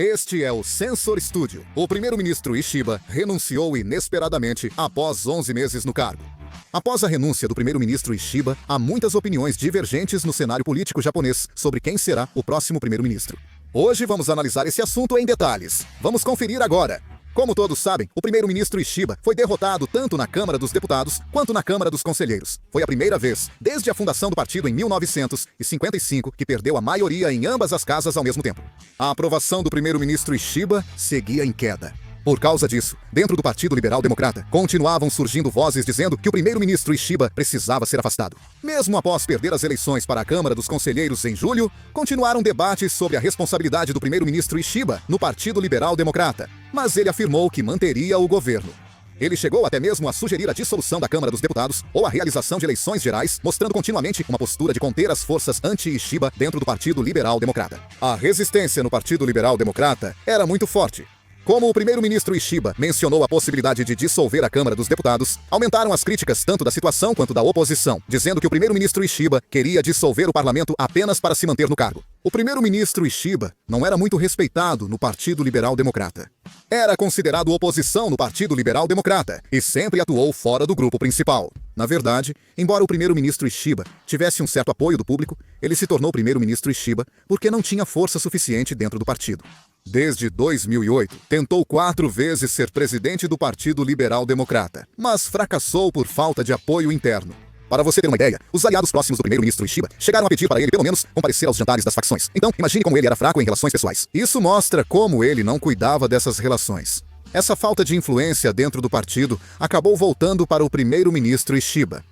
Este é o Sensor Studio. O primeiro-ministro Ishiba renunciou inesperadamente após 11 meses no cargo. Após a renúncia do primeiro-ministro Ishiba, há muitas opiniões divergentes no cenário político japonês sobre quem será o próximo primeiro-ministro. Hoje vamos analisar esse assunto em detalhes. Vamos conferir agora. Como todos sabem, o primeiro-ministro Ishiba foi derrotado tanto na Câmara dos Deputados quanto na Câmara dos Conselheiros. Foi a primeira vez, desde a fundação do partido em 1955, que perdeu a maioria em ambas as casas ao mesmo tempo. A aprovação do primeiro-ministro Ishiba seguia em queda. Por causa disso, dentro do Partido Liberal Democrata, continuavam surgindo vozes dizendo que o primeiro-ministro Ishiba precisava ser afastado. Mesmo após perder as eleições para a Câmara dos Conselheiros em julho, continuaram debates sobre a responsabilidade do primeiro-ministro Ishiba no Partido Liberal Democrata, mas ele afirmou que manteria o governo. Ele chegou até mesmo a sugerir a dissolução da Câmara dos Deputados ou a realização de eleições gerais, mostrando continuamente uma postura de conter as forças anti-Ishiba dentro do Partido Liberal Democrata. A resistência no Partido Liberal Democrata era muito forte. Como o primeiro-ministro Ishiba mencionou a possibilidade de dissolver a Câmara dos Deputados, aumentaram as críticas tanto da situação quanto da oposição, dizendo que o primeiro-ministro Ishiba queria dissolver o parlamento apenas para se manter no cargo. O primeiro-ministro Ishiba não era muito respeitado no Partido Liberal Democrata. Era considerado oposição no Partido Liberal Democrata e sempre atuou fora do grupo principal. Na verdade, embora o primeiro-ministro Ishiba tivesse um certo apoio do público, ele se tornou primeiro-ministro Ishiba porque não tinha força suficiente dentro do partido. Desde 2008, tentou 4 vezes ser presidente do Partido Liberal Democrata, mas fracassou por falta de apoio interno. Para você ter uma ideia, os aliados próximos do primeiro-ministro Ishiba chegaram a pedir para ele, pelo menos, comparecer aos jantares das facções. Então, imagine como ele era fraco em relações pessoais. Isso mostra como ele não cuidava dessas relações. Essa falta de influência dentro do partido acabou voltando para o primeiro-ministro Ishiba.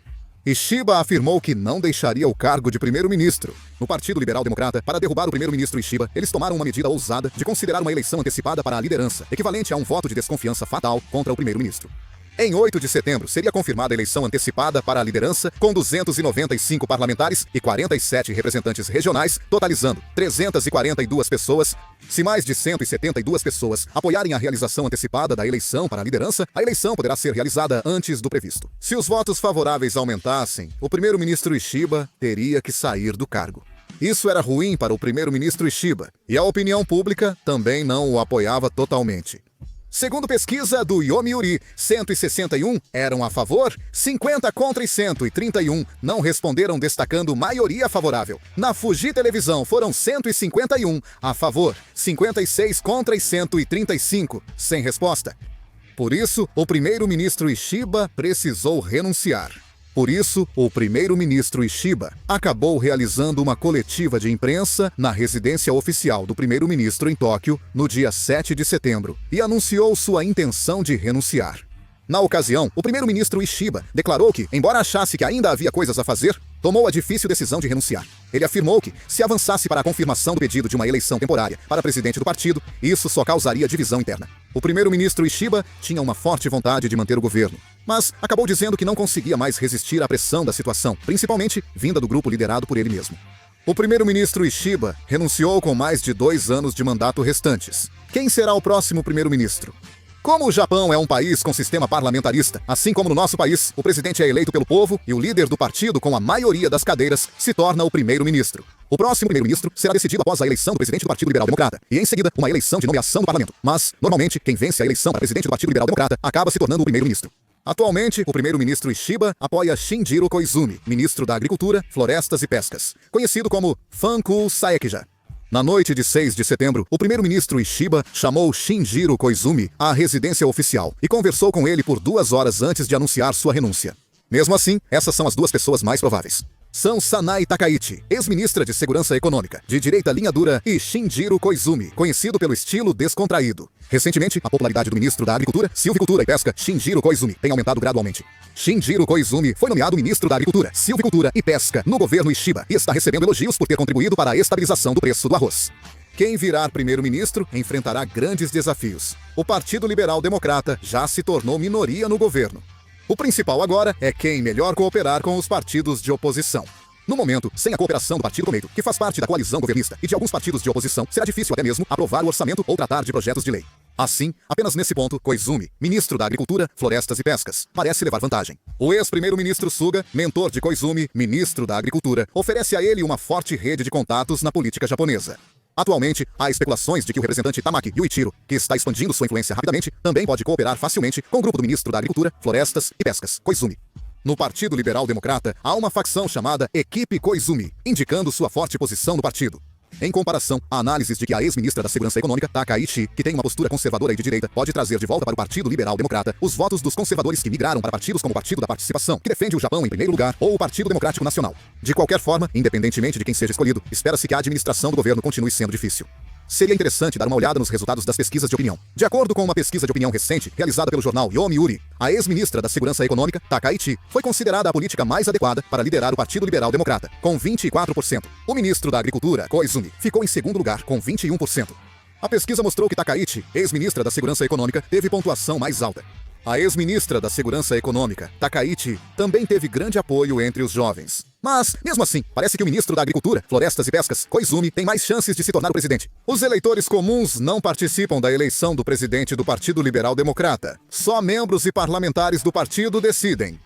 Ishiba afirmou que não deixaria o cargo de primeiro-ministro. No Partido Liberal Democrata, para derrubar o primeiro-ministro Ishiba, eles tomaram uma medida ousada de considerar uma eleição antecipada para a liderança, equivalente a um voto de desconfiança fatal contra o primeiro-ministro. Em 8 de setembro, seria confirmada a eleição antecipada para a liderança, com 295 parlamentares e 47 representantes regionais, totalizando 342 pessoas. Se mais de 172 pessoas apoiarem a realização antecipada da eleição para a liderança, a eleição poderá ser realizada antes do previsto. Se os votos favoráveis aumentassem, o primeiro-ministro Ishiba teria que sair do cargo. Isso era ruim para o primeiro-ministro Ishiba, e a opinião pública também não o apoiava totalmente. Segundo pesquisa do Yomiuri, 161 eram a favor, 50 contra e 131 não responderam, destacando maioria favorável. Na Fuji Televisão foram 151 a favor, 56 contra e 135 sem resposta. Por isso, o primeiro-ministro Ishiba precisou renunciar. Por isso, o primeiro-ministro Ishiba acabou realizando uma coletiva de imprensa na residência oficial do primeiro-ministro em Tóquio no dia 7 de setembro e anunciou sua intenção de renunciar. Na ocasião, o primeiro-ministro Ishiba declarou que, embora achasse que ainda havia coisas a fazer, tomou a difícil decisão de renunciar. Ele afirmou que, se avançasse para a confirmação do pedido de uma eleição temporária para presidente do partido, isso só causaria divisão interna. O primeiro-ministro Ishiba tinha uma forte vontade de manter o governo, mas acabou dizendo que não conseguia mais resistir à pressão da situação, principalmente vinda do grupo liderado por ele mesmo. O primeiro-ministro Ishiba renunciou com mais de 2 anos de mandato restantes. Quem será o próximo primeiro-ministro? Como o Japão é um país com sistema parlamentarista, assim como no nosso país, o presidente é eleito pelo povo e o líder do partido com a maioria das cadeiras se torna o primeiro-ministro. O próximo primeiro-ministro será decidido após a eleição do presidente do Partido Liberal Democrata e, em seguida, uma eleição de nomeação do parlamento. Mas, normalmente, quem vence a eleição para presidente do Partido Liberal Democrata acaba se tornando o primeiro-ministro. Atualmente, o primeiro-ministro Ishiba apoia Shinjiro Koizumi, ministro da Agricultura, Florestas e Pescas, conhecido como Fanku Saekija. Na noite de 6 de setembro, o primeiro-ministro Ishiba chamou Shinjiro Koizumi à residência oficial e conversou com ele por 2 horas antes de anunciar sua renúncia. Mesmo assim, essas são as 2 pessoas mais prováveis. São Sanae Takaichi, ex-ministra de Segurança Econômica, de direita linha dura, e Shinjiro Koizumi, conhecido pelo estilo descontraído. Recentemente, a popularidade do ministro da Agricultura, Silvicultura e Pesca, Shinjiro Koizumi, tem aumentado gradualmente. Shinjiro Koizumi foi nomeado ministro da Agricultura, Silvicultura e Pesca no governo Ishiba e está recebendo elogios por ter contribuído para a estabilização do preço do arroz. Quem virar primeiro-ministro enfrentará grandes desafios. O Partido Liberal Democrata já se tornou minoria no governo. O principal agora é quem melhor cooperar com os partidos de oposição. No momento, sem a cooperação do Partido Komeito, que faz parte da coalizão governista, e de alguns partidos de oposição, será difícil até mesmo aprovar o orçamento ou tratar de projetos de lei. Assim, apenas nesse ponto, Koizumi, ministro da Agricultura, Florestas e Pescas, parece levar vantagem. O ex-primeiro-ministro Suga, mentor de Koizumi, ministro da Agricultura, oferece a ele uma forte rede de contatos na política japonesa. Atualmente, há especulações de que o representante Tamaki Yuichiro, que está expandindo sua influência rapidamente, também pode cooperar facilmente com o grupo do ministro da Agricultura, Florestas e Pescas, Koizumi. No Partido Liberal Democrata, há uma facção chamada Equipe Koizumi, indicando sua forte posição no partido. Em comparação, há análises de que a ex-ministra da Segurança Econômica, Takaichi, que tem uma postura conservadora e de direita, pode trazer de volta para o Partido Liberal Democrata os votos dos conservadores que migraram para partidos como o Partido da Participação, que defende o Japão em primeiro lugar, ou o Partido Democrático Nacional. De qualquer forma, independentemente de quem seja escolhido, espera-se que a administração do governo continue sendo difícil. Seria interessante dar uma olhada nos resultados das pesquisas de opinião. De acordo com uma pesquisa de opinião recente, realizada pelo jornal Yomiuri, a ex-ministra da Segurança Econômica, Takaichi, foi considerada a política mais adequada para liderar o Partido Liberal Democrata, com 24%. O ministro da Agricultura, Koizumi, ficou em segundo lugar, com 21%. A pesquisa mostrou que Takaichi, ex-ministra da Segurança Econômica, teve pontuação mais alta. A ex-ministra da Segurança Econômica, Takaichi, também teve grande apoio entre os jovens. Mas, mesmo assim, parece que o ministro da Agricultura, Florestas e Pescas, Koizumi, tem mais chances de se tornar o presidente. Os eleitores comuns não participam da eleição do presidente do Partido Liberal Democrata. Só membros e parlamentares do partido decidem.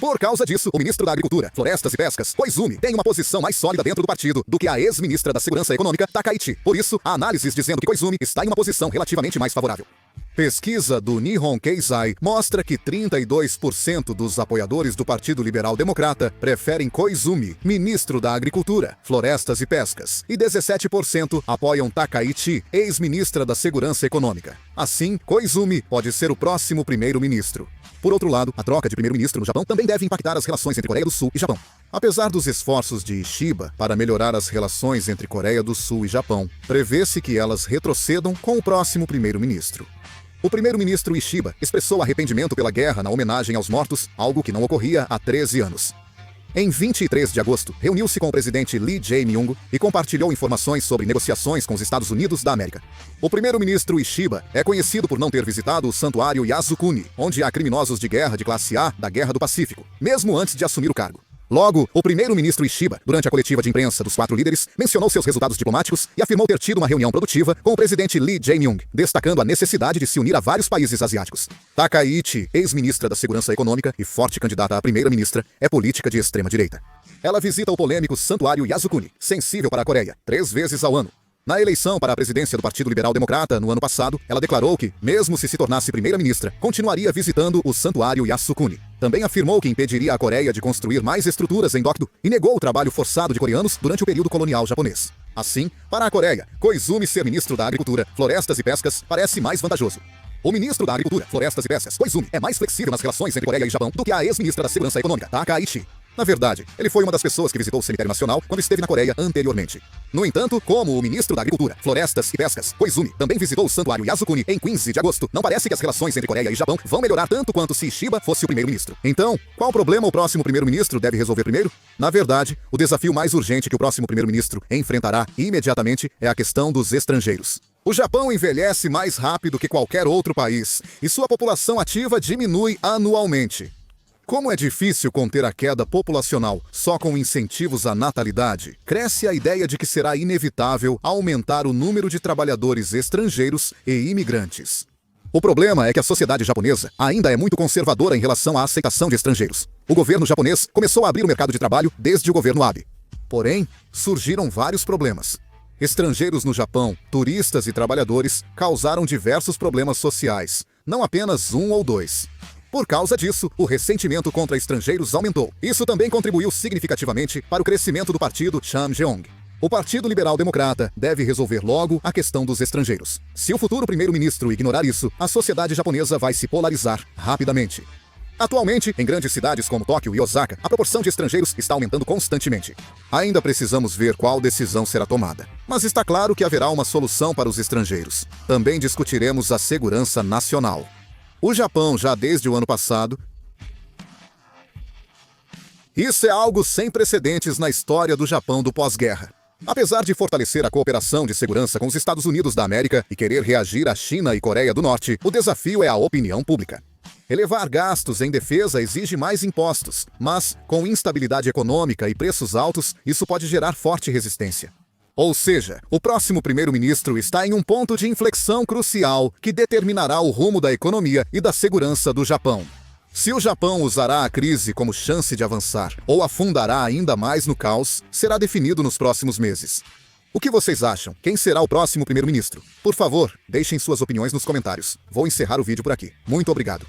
Por causa disso, o ministro da Agricultura, Florestas e Pescas, Koizumi, tem uma posição mais sólida dentro do partido do que a ex-ministra da Segurança Econômica, Takaichi. Por isso, há análises dizendo que Koizumi está em uma posição relativamente mais favorável. Pesquisa do Nihon Keizai mostra que 32% dos apoiadores do Partido Liberal Democrata preferem Koizumi, ministro da Agricultura, Florestas e Pescas, e 17% apoiam Takaichi, ex-ministra da Segurança Econômica. Assim, Koizumi pode ser o próximo primeiro-ministro. Por outro lado, a troca de primeiro-ministro no Japão também deve impactar as relações entre Coreia do Sul e Japão. Apesar dos esforços de Ishiba para melhorar as relações entre Coreia do Sul e Japão, prevê-se que elas retrocedam com o próximo primeiro-ministro. O primeiro-ministro Ishiba expressou arrependimento pela guerra na homenagem aos mortos, algo que não ocorria há 13 anos. Em 23 de agosto, reuniu-se com o presidente Lee Jae-myung e compartilhou informações sobre negociações com os Estados Unidos da América. O primeiro-ministro Ishiba é conhecido por não ter visitado o santuário Yasukuni, onde há criminosos de guerra de classe A da Guerra do Pacífico, mesmo antes de assumir o cargo. Logo, o primeiro-ministro Ishiba, durante a coletiva de imprensa dos 4 líderes, mencionou seus resultados diplomáticos e afirmou ter tido uma reunião produtiva com o presidente Lee Jae-myung, destacando a necessidade de se unir a vários países asiáticos. Takaichi, ex-ministra da Segurança Econômica e forte candidata a primeira-ministra, é política de extrema-direita. Ela visita o polêmico santuário Yasukuni, sensível para a Coreia, 3 vezes ao ano. Na eleição para a presidência do Partido Liberal Democrata no ano passado, ela declarou que, mesmo se tornasse primeira-ministra, continuaria visitando o santuário Yasukuni. Também afirmou que impediria a Coreia de construir mais estruturas em Dokdo e negou o trabalho forçado de coreanos durante o período colonial japonês. Assim, para a Coreia, Koizumi ser ministro da Agricultura, Florestas e Pescas parece mais vantajoso. O ministro da Agricultura, Florestas e Pescas, Koizumi, é mais flexível nas relações entre Coreia e Japão do que a ex-ministra da Segurança Econômica, Takaichi. Na verdade, ele foi uma das pessoas que visitou o cemitério nacional quando esteve na Coreia anteriormente. No entanto, como o ministro da Agricultura, Florestas e Pescas, Koizumi, também visitou o santuário Yasukuni em 15 de agosto, não parece que as relações entre Coreia e Japão vão melhorar tanto quanto se Ishiba fosse o primeiro-ministro. Então, qual problema o próximo primeiro-ministro deve resolver primeiro? Na verdade, o desafio mais urgente que o próximo primeiro-ministro enfrentará imediatamente é a questão dos estrangeiros. O Japão envelhece mais rápido que qualquer outro país e sua população ativa diminui anualmente. Como é difícil conter a queda populacional só com incentivos à natalidade, cresce a ideia de que será inevitável aumentar o número de trabalhadores estrangeiros e imigrantes. O problema é que a sociedade japonesa ainda é muito conservadora em relação à aceitação de estrangeiros. O governo japonês começou a abrir o mercado de trabalho desde o governo Abe. Porém, surgiram vários problemas. Estrangeiros no Japão, turistas e trabalhadores causaram diversos problemas sociais, não apenas um ou dois. Por causa disso, o ressentimento contra estrangeiros aumentou. Isso também contribuiu significativamente para o crescimento do partido Chamjeong. O Partido Liberal Democrata deve resolver logo a questão dos estrangeiros. Se o futuro primeiro-ministro ignorar isso, a sociedade japonesa vai se polarizar rapidamente. Atualmente, em grandes cidades como Tóquio e Osaka, a proporção de estrangeiros está aumentando constantemente. Ainda precisamos ver qual decisão será tomada. Mas está claro que haverá uma solução para os estrangeiros. Também discutiremos a segurança nacional. O Japão, já desde o ano passado... Isso é algo sem precedentes na história do Japão do pós-guerra. Apesar de fortalecer a cooperação de segurança com os Estados Unidos da América e querer reagir à China e Coreia do Norte, o desafio é a opinião pública. Elevar gastos em defesa exige mais impostos, mas, com instabilidade econômica e preços altos, isso pode gerar forte resistência. Ou seja, o próximo primeiro-ministro está em um ponto de inflexão crucial que determinará o rumo da economia e da segurança do Japão. Se o Japão usará a crise como chance de avançar ou afundará ainda mais no caos, será definido nos próximos meses. O que vocês acham? Quem será o próximo primeiro-ministro? Por favor, deixem suas opiniões nos comentários. Vou encerrar o vídeo por aqui. Muito obrigado.